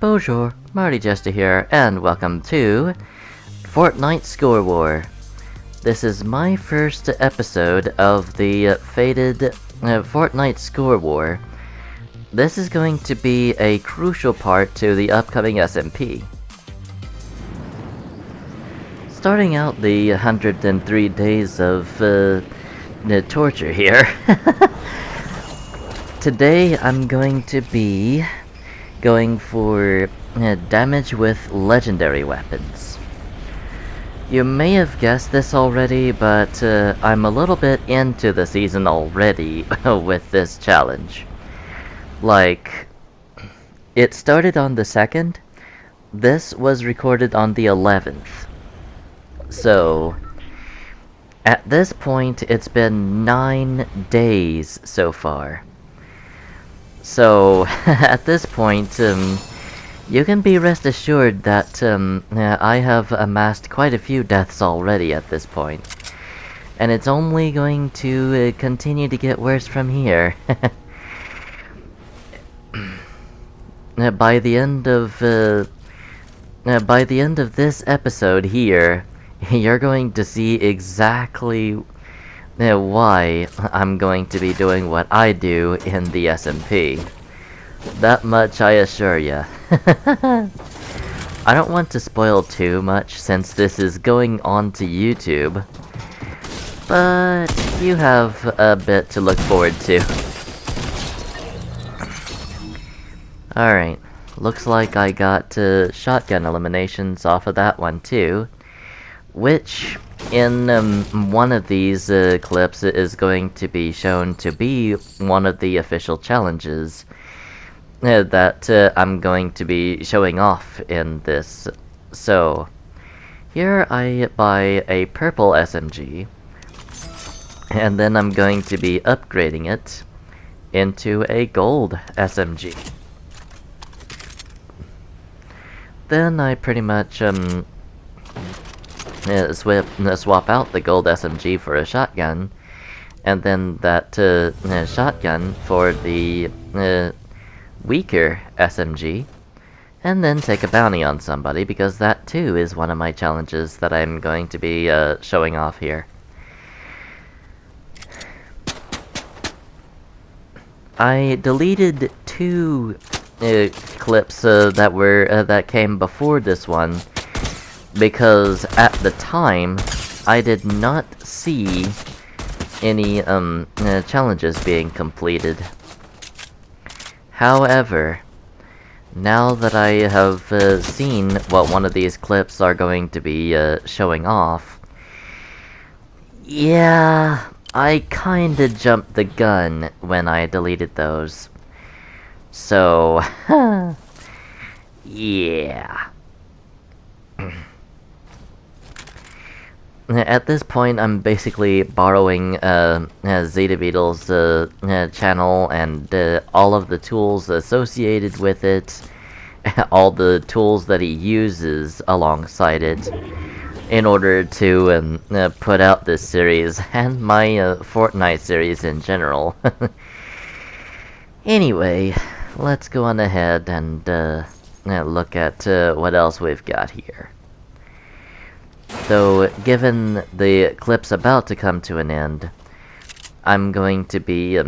Bonjour, Mardi Jester here, and welcome to Fortnite Score War. This is my first episode of the fated Fortnite Score War. This is going to be a crucial part to the upcoming SMP. Starting out the 103 days of torture here. Today I'm going to be going for damage with legendary weapons. You may have guessed this already, but I'm a little bit into the season already with this challenge. Like, it started on the 2nd, this was recorded on the 11th. So, at this point, it's been 9 days so far. So, at this point, you can be rest assured that I have amassed quite a few deaths already at this point. And it's only going to continue to get worse from here. By the end of this episode here, you're going to see exactly why I'm going to be doing what I do in the SMP. That much I assure ya. I don't want to spoil too much since this is going on to YouTube, but you have a bit to look forward to. Alright, looks like I got shotgun eliminations off of that one too, which in one of these clips is going to be shown to be one of the official challenges that I'm going to be showing off in this. So, here I buy a purple SMG, and then I'm going to be upgrading it into a gold SMG. Then I pretty much swap out the gold SMG for a shotgun, and then that shotgun for the weaker SMG, and then take a bounty on somebody, because that too is one of my challenges that I'm going to be showing off here. I deleted 2 clips that came before this one, because at the time I did not see any challenges being completed. However, now that I have seen what one of these clips are going to be showing off, yeah, I kinda jumped the gun when I deleted those. So, yeah. At this point, I'm basically borrowing Zeta Beetle's channel and all of the tools associated with it, all the tools that he uses alongside it, in order to put out this series, and my Fortnite series in general. Anyway, let's go on ahead and look at what else we've got here. So, given the clip's about to come to an end, I'm going to be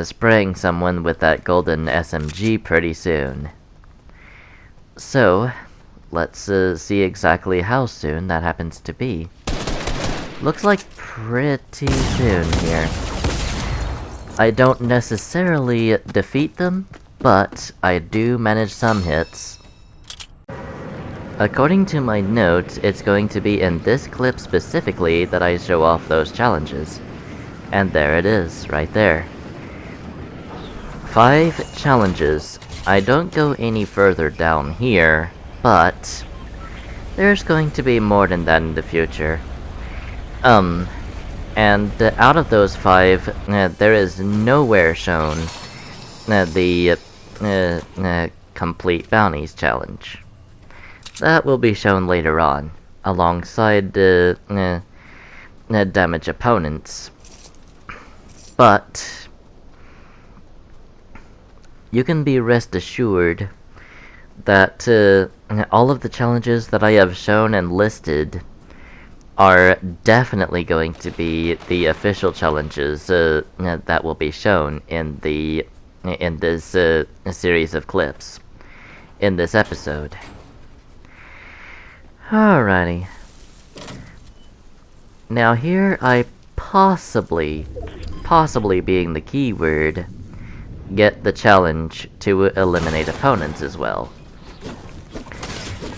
spraying someone with that golden SMG pretty soon. So, let's see exactly how soon that happens to be. Looks like pretty soon here. I don't necessarily defeat them, but I do manage some hits. According to my notes, it's going to be in this clip specifically that I show off those challenges. And there it is, right there. 5 challenges. I don't go any further down here, but there's going to be more than that in the future. And out of those 5, there is nowhere shown the complete bounties challenge. That will be shown later on, alongside damage opponents. But you can be rest assured that all of the challenges that I have shown and listed are definitely going to be the official challenges that will be shown in this series of clips in this episode. Alrighty. Now here I possibly being the keyword, get the challenge to eliminate opponents as well.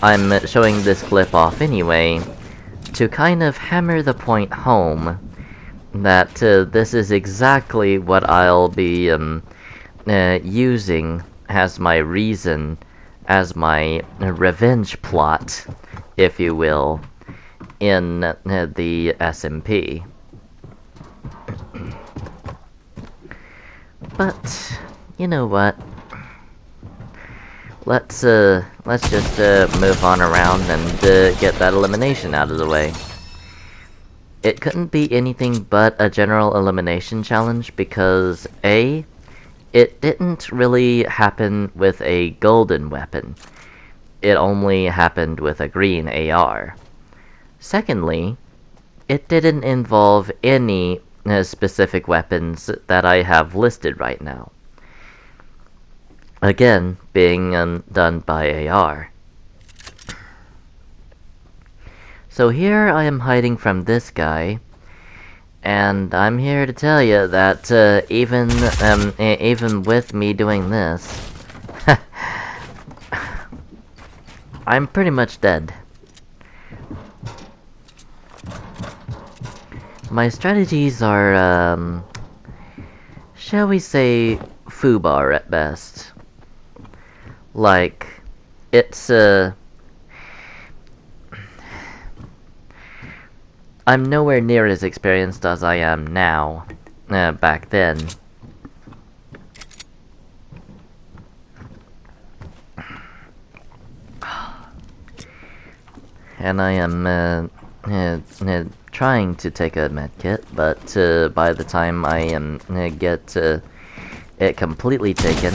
I'm showing this clip off anyway, to kind of hammer the point home that this is exactly what I'll be using as my reason, as my revenge plot, if you will, in the SMP. But you know what? Let's just move on around and get that elimination out of the way. It couldn't be anything but a general elimination challenge because A, it didn't really happen with a golden weapon. It only happened with a green AR. Secondly, it didn't involve any specific weapons that I have listed right now. Again, being done by AR. So here I am hiding from this guy, and I'm here to tell you that even with me doing this, I'm pretty much dead. My strategies are, shall we say, foobar at best. Like, it's, I'm nowhere near as experienced as I am now, back then. And I am, trying to take a medkit, but, by the time I get, it completely taken,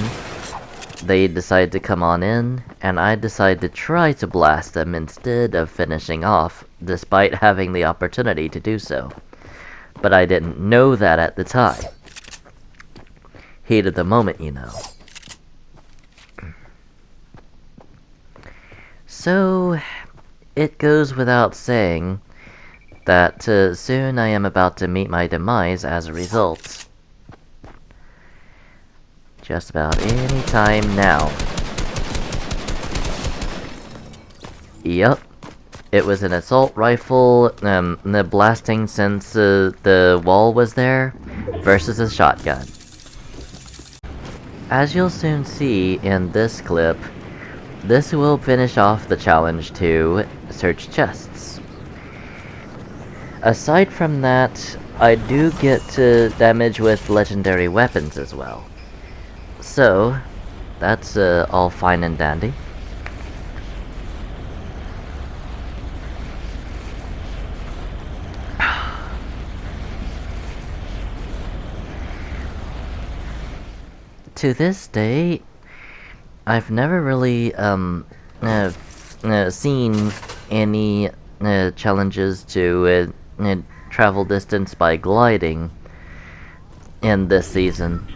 they decide to come on in, and I decide to try to blast them instead of finishing off, despite having the opportunity to do so. But I didn't know that at the time. Heat of the moment, you know. So, it goes without saying that soon I am about to meet my demise as a result. Just about any time now. Yup. It was an assault rifle, blasting since the wall was there, versus a shotgun. As you'll soon see in this clip, this will finish off the challenge to search chests. Aside from that, I do get damage with legendary weapons as well. So, that's all fine and dandy. To this day, I've never really seen any challenges to travel distance by gliding in this season.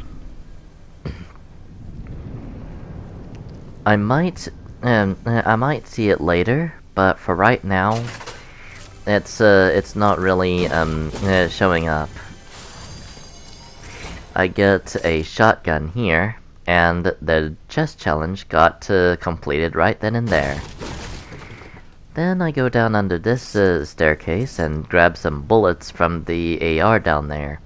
I might see it later, but for right now, it's not really showing up. I get a shotgun here, and the chest challenge got completed right then and there. Then I go down under this staircase and grab some bullets from the AR down there.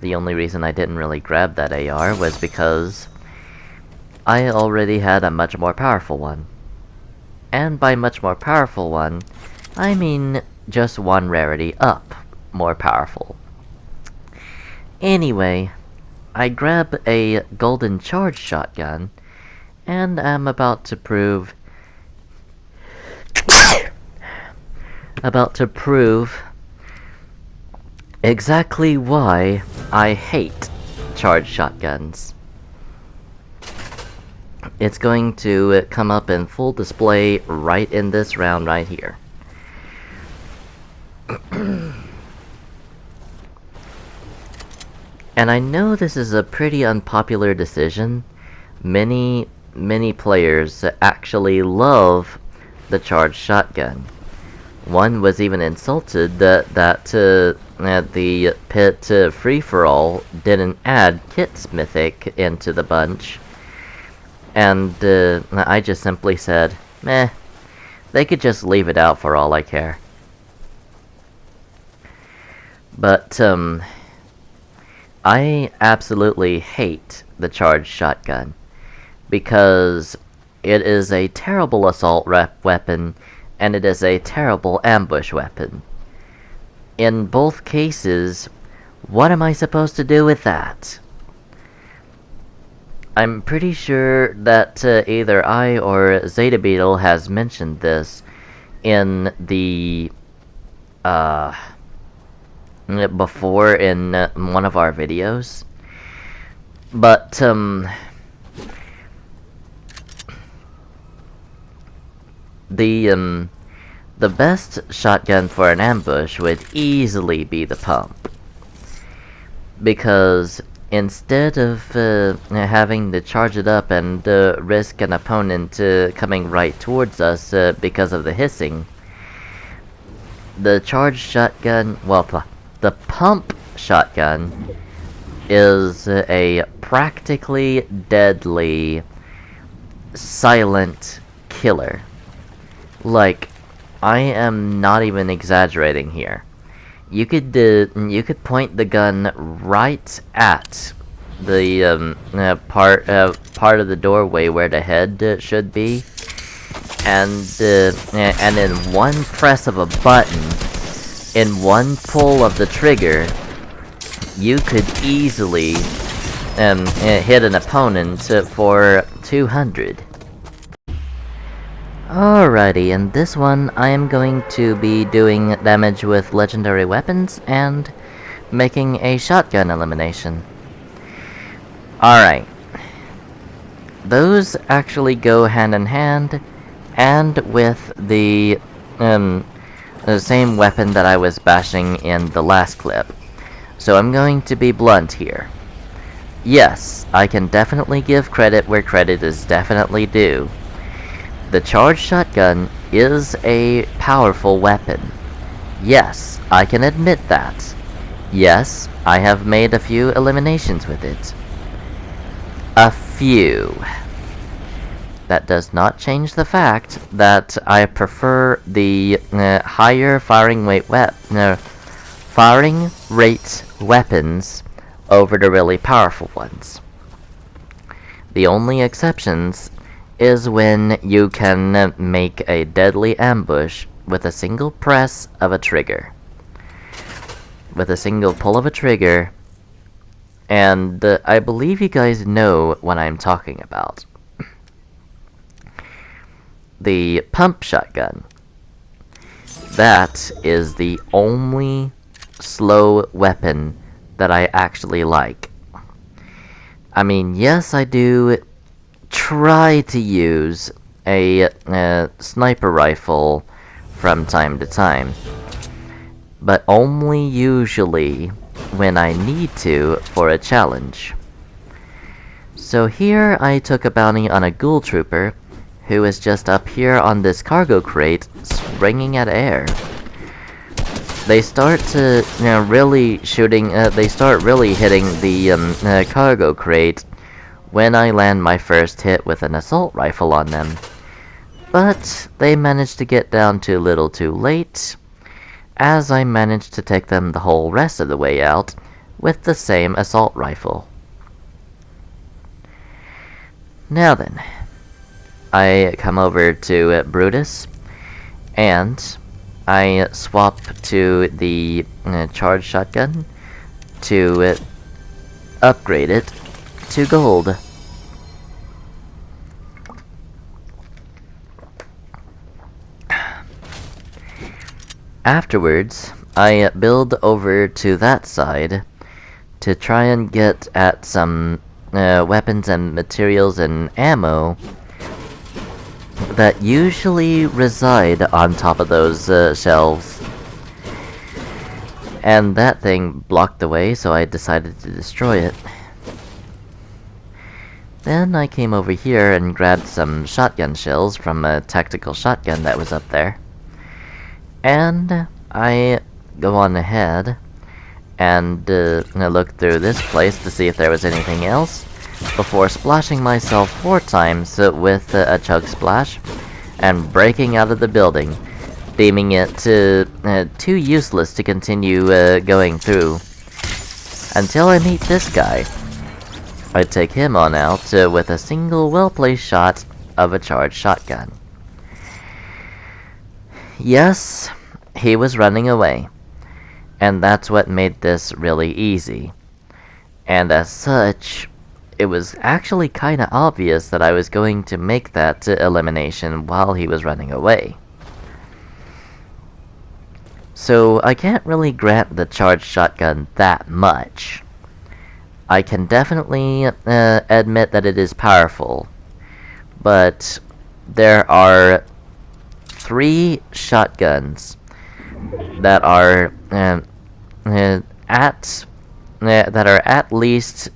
The only reason I didn't really grab that AR was because I already had a much more powerful one. And by much more powerful one, I mean just one rarity up more powerful. Anyway, I grab a golden charge shotgun, and am about to prove exactly why I hate charge shotguns. it's going to come up in full display right in this round right here. And I know this is a pretty unpopular decision. Many players actually love the charged shotgun. One was even insulted that the pit free-for-all didn't add Kit's Mythic into the bunch. And I just simply said, meh, they could just leave it out for all I care. But, I absolutely hate the charged shotgun, because it is a terrible assault weapon, and it is a terrible ambush weapon. In both cases, what am I supposed to do with that? I'm pretty sure that either I or Zeta Beetle has mentioned this in the before in one of our videos. But the best shotgun for an ambush would easily be the pump, because instead of having to charge it up and risk an opponent coming right towards us because of the hissing, the charged shotgun, well, the pump shotgun is a practically deadly silent killer. Like, I am not even exaggerating here. You could point the gun right at the part of the doorway where the head should be, and in one press of a button, in one pull of the trigger, you could easily hit an opponent for 200. Alrighty, in this one, I am going to be doing damage with legendary weapons and making a shotgun elimination. Alright. Those actually go hand in hand, and with the same weapon that I was bashing in the last clip. So I'm going to be blunt here. Yes, I can definitely give credit where credit is definitely due. The charged shotgun is a powerful weapon. Yes, I can admit that. Yes, I have made a few eliminations with it. A few. That does not change the fact that I prefer the higher firing rate weapons over the really powerful ones. The only exceptions is when you can make a deadly ambush with a single press of a trigger. With a single pull of a trigger, and I believe you guys know what I'm talking about. The pump shotgun. That is the only slow weapon that I actually like. I mean, yes, I do try to use a sniper rifle from time to time, but only usually when I need to for a challenge. So here I took a bounty on a ghoul trooper who is just up here on this cargo crate springing at air. They start to really shooting, they start really hitting the cargo crate when I land my first hit with an assault rifle on them. But they managed to get down too little too late, as I managed to take them the whole rest of the way out with the same assault rifle. Now then, I come over to Brutus, and I swap to the charged shotgun to upgrade it to gold. Afterwards, I build over to that side to try and get at some weapons and materials and ammo that usually reside on top of those shelves. And that thing blocked the way, so I decided to destroy it. Then I came over here and grabbed some shotgun shells from a tactical shotgun that was up there. And I go on ahead and look through this place to see if there was anything else, before splashing myself 4 times with a chug splash, and breaking out of the building, deeming it too useless to continue going through, until I meet this guy. I take him on out with a single well-placed shot of a charged shotgun. Yes, he was running away, and that's what made this really easy. And as such, it was actually kinda obvious that I was going to make that elimination while he was running away. So I can't really grant the charged shotgun that much. I can definitely admit that it is powerful, but there are 3 shotguns that are at least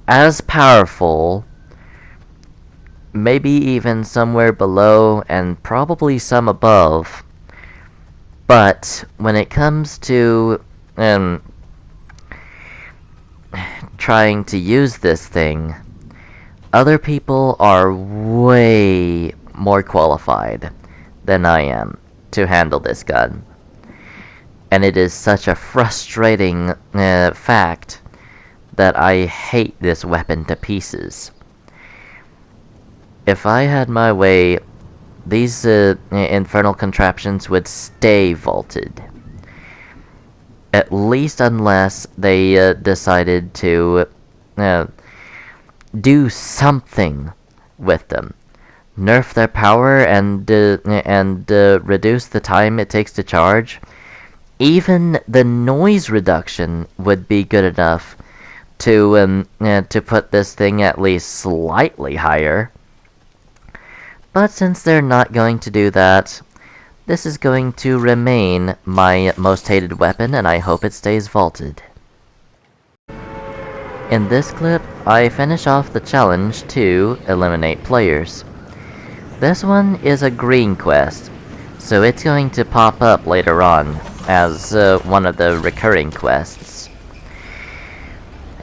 as powerful, maybe even somewhere below and probably some above. But when it comes to trying to use this thing, other people are way more qualified than I am to handle this gun. And it is such a frustrating fact that I hate this weapon to pieces. If I had my way, these infernal contraptions would stay vaulted. At least unless they decided to do something with them. Nerf their power and reduce the time it takes to charge. Even the noise reduction would be good enough to put this thing at least slightly higher. But since they're not going to do that, this is going to remain my most hated weapon, and I hope it stays vaulted. In this clip, I finish off the challenge to eliminate players. This one is a green quest, so it's going to pop up later on as one of the recurring quests.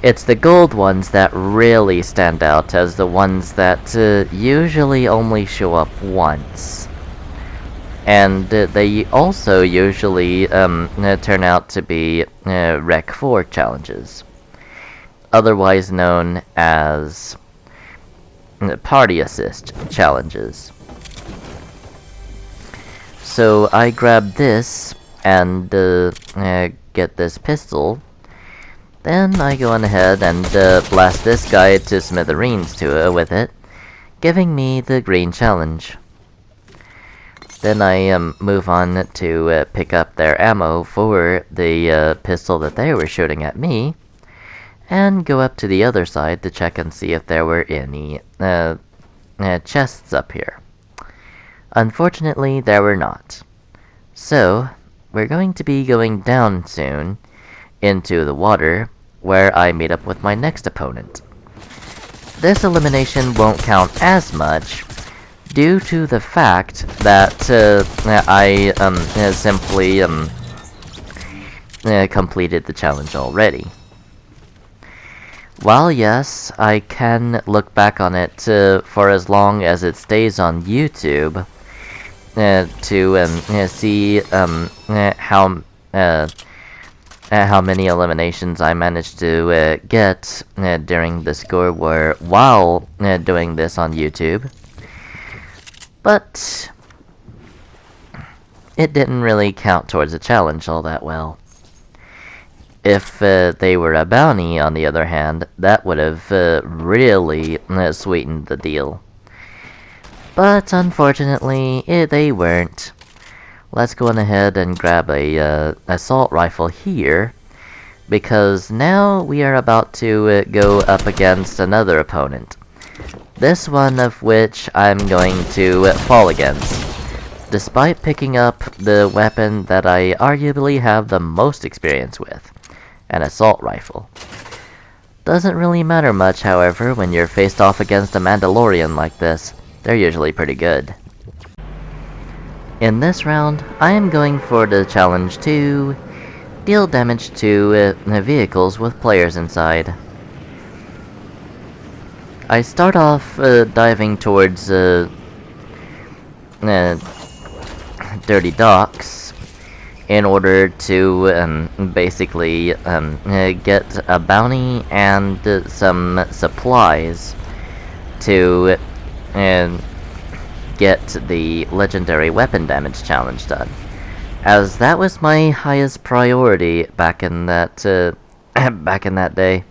It's the gold ones that really stand out as the ones that usually only show up once. And they also usually turn out to be Rec 4 challenges, otherwise known as party assist challenges. So I grab this and get this pistol. Then I go on ahead and blast this guy to smithereens with it, giving me the green challenge. Then I move on to pick up their ammo for the pistol that they were shooting at me, and go up to the other side to check and see if there were any chests up here. Unfortunately, there were not. So, we're going to be going down soon into the water, where I meet up with my next opponent. This elimination won't count as much, due to the fact that I simply completed the challenge already. While yes, I can look back on it for as long as it stays on YouTube to see how many eliminations I managed to get during the score war while doing this on YouTube. But it didn't really count towards the challenge all that well. If they were a bounty, on the other hand, that would have really sweetened the deal. But unfortunately, they weren't. Let's go on ahead and grab a assault rifle here, because now we are about to go up against another opponent. This one of which I'm going to fall against, despite picking up the weapon that I arguably have the most experience with, an assault rifle. Doesn't really matter much, however, when you're faced off against a Mandalorian like this. They're usually pretty good. In this round, I am going for the challenge to deal damage to vehicles with players inside. I start off diving towards dirty docks in order to basically get a bounty and some supplies to get the legendary weapon damage challenge done, as that was my highest priority back in that day.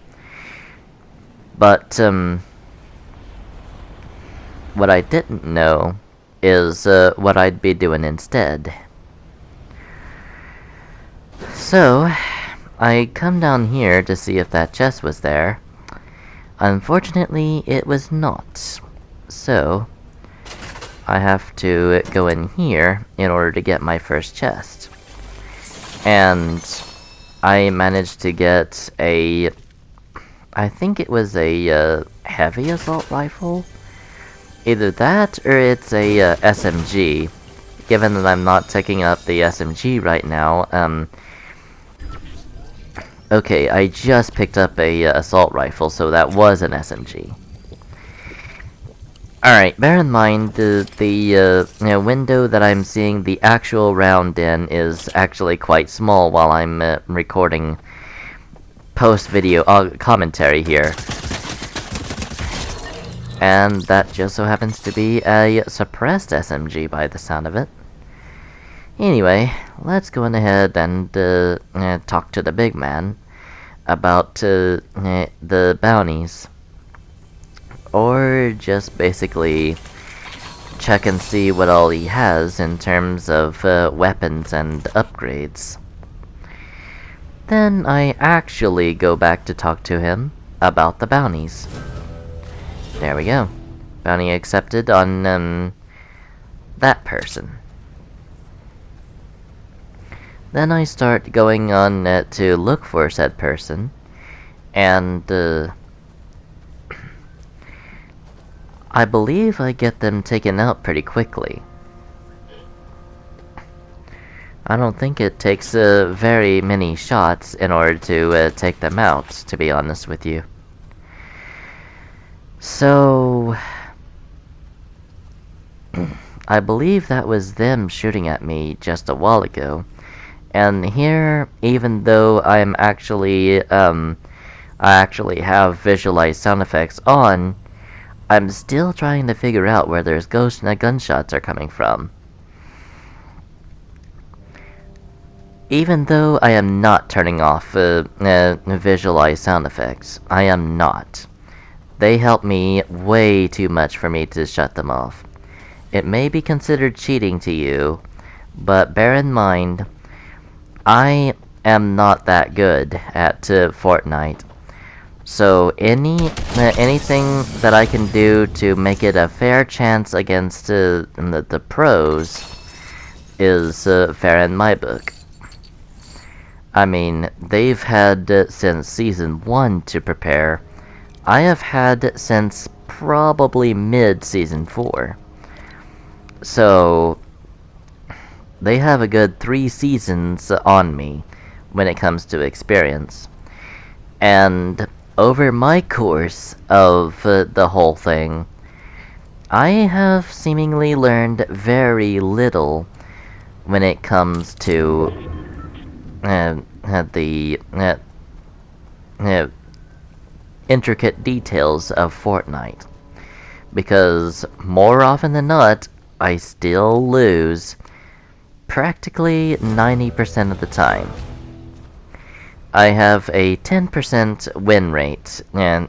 But what I didn't know is what I'd be doing instead. So I come down here to see if that chest was there. Unfortunately, it was not. So I have to go in here in order to get my first chest. And I managed to get a... I think it was a heavy assault rifle? Either that, or it's a SMG. Given that I'm not taking up the SMG right now, okay, I just picked up a assault rifle, so that was an SMG. Alright, bear in mind, the window that I'm seeing the actual round in is actually quite small while I'm recording post-video commentary here. And that just so happens to be a suppressed SMG by the sound of it. Anyway, let's go on ahead and talk to the big man about the bounties. Or just basically check and see what all he has in terms of weapons and upgrades. Then I actually go back to talk to him about the bounties. There we go. Bounty accepted on that person. Then I start going on to look for said person, and I believe I get them taken out pretty quickly. I don't think it takes very many shots in order to take them out, to be honest with you. So I believe that was them shooting at me just a while ago. And here, even though I actually have visualized sound effects on, I'm still trying to figure out where those gunshots are coming from. Even though I am not turning off visualized sound effects, I am not. They help me way too much for me to shut them off. It may be considered cheating to you, but bear in mind, I am not that good at Fortnite. So anything that I can do to make it a fair chance against the pros is fair in my book. I mean, they've had since Season 1 to prepare. I have had since probably mid-Season 4. So they have a good 3 seasons on me when it comes to experience. And over my course of the whole thing, I have seemingly learned very little when it comes to the intricate details of Fortnite. Because more often than not, I still lose practically 90% of the time. I have a 10% win rate, and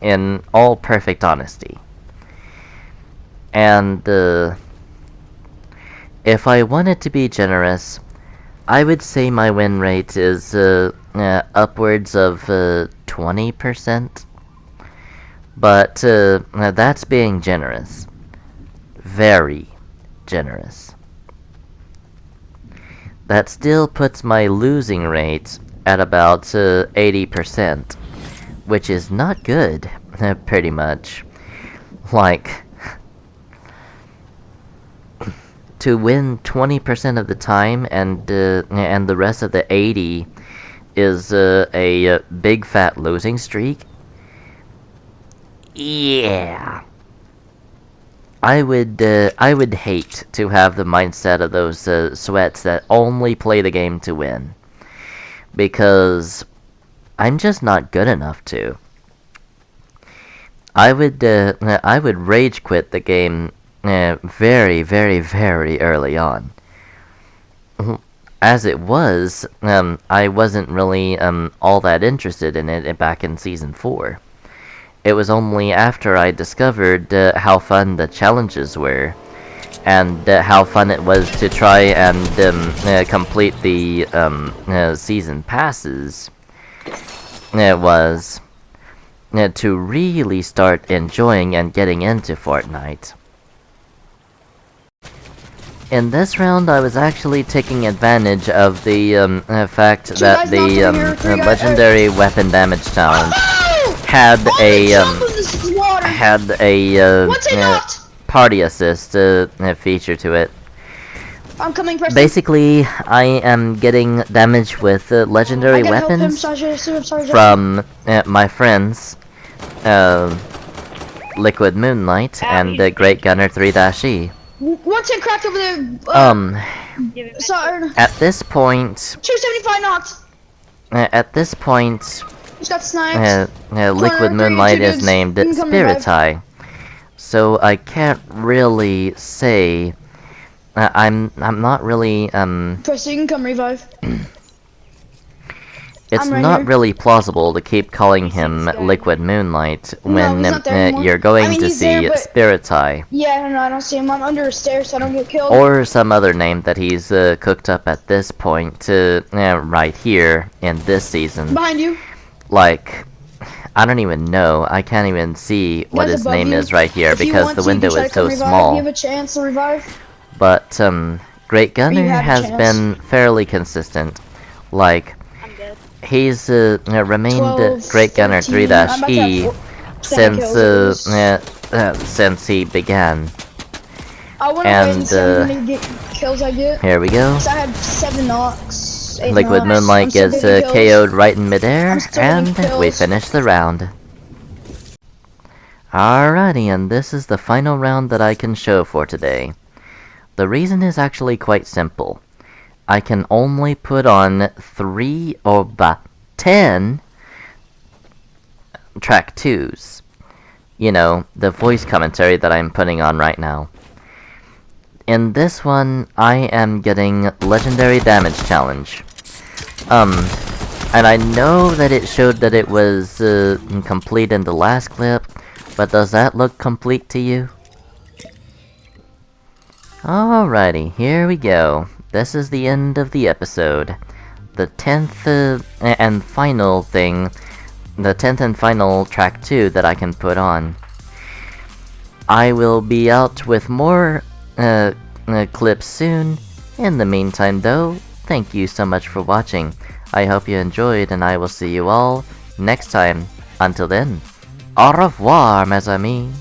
in all perfect honesty. And if I wanted to be generous, I would say my win rate is upwards of 20%. But that's being generous. Very generous. That still puts my losing rate at about 80%, which is not good, pretty much. Like, to win 20% of the time and the rest of the 80 is a big fat losing streak. Yeah. I would hate to have the mindset of those sweats that only play the game to win, because I'm just not good enough to. I would rage quit the game very, very, very early on. As it was, I wasn't really all that interested in it back in Season 4. It was only after I discovered how fun the challenges were, and how fun it was to try and complete the season passes, to really start enjoying and getting into Fortnite. In this round, I was actually taking advantage of the fact that the legendary weapon damage challenge had a party assist feature to it. I'm coming, Preston. Basically, I am getting damage with legendary weapons from my friends, Liquid Moonlight and Great Gunner 3-E. What's it cracked over there? Sorry. At this point, 275 knots. At this point, Just got sniped. Liquid Moonlight is named Spirit Eye, so I can't really say. I'm not really Preston, you can come revive. It's not really plausible to keep calling him Liquid Moonlight when you're going to see Spirit Eye. Yeah, no, I don't see him. I'm under a stair, so I don't get killed. Or some other name that he's cooked up at this point, right here in this season. Behind you. Like, I don't even know. I can't even see what his name is right here because the window is so small. You have a chance to revive. But Great Gunner has been fairly consistent. Like, he's remained Great Gunner 3-E since he began. And kills I get. Here we go. I had 7 knocks. Liquid Moonlight gets KO'd right in midair, and we finish the round. Alrighty, and this is the final round that I can show for today. The reason is actually quite simple. I can only put on 3 or 10 track 2s. You know, the voice commentary that I'm putting on right now. In this one, I am getting Legendary Damage Challenge. And I know that it showed that it was complete in the last clip, but does that look complete to you? Alrighty, here we go. This is the end of the episode. The 10th and final thing, the 10th and final track 2 that I can put on. I will be out with more clips soon. In the meantime though, thank you so much for watching. I hope you enjoyed, and I will see you all next time. Until then, au revoir, mes amis.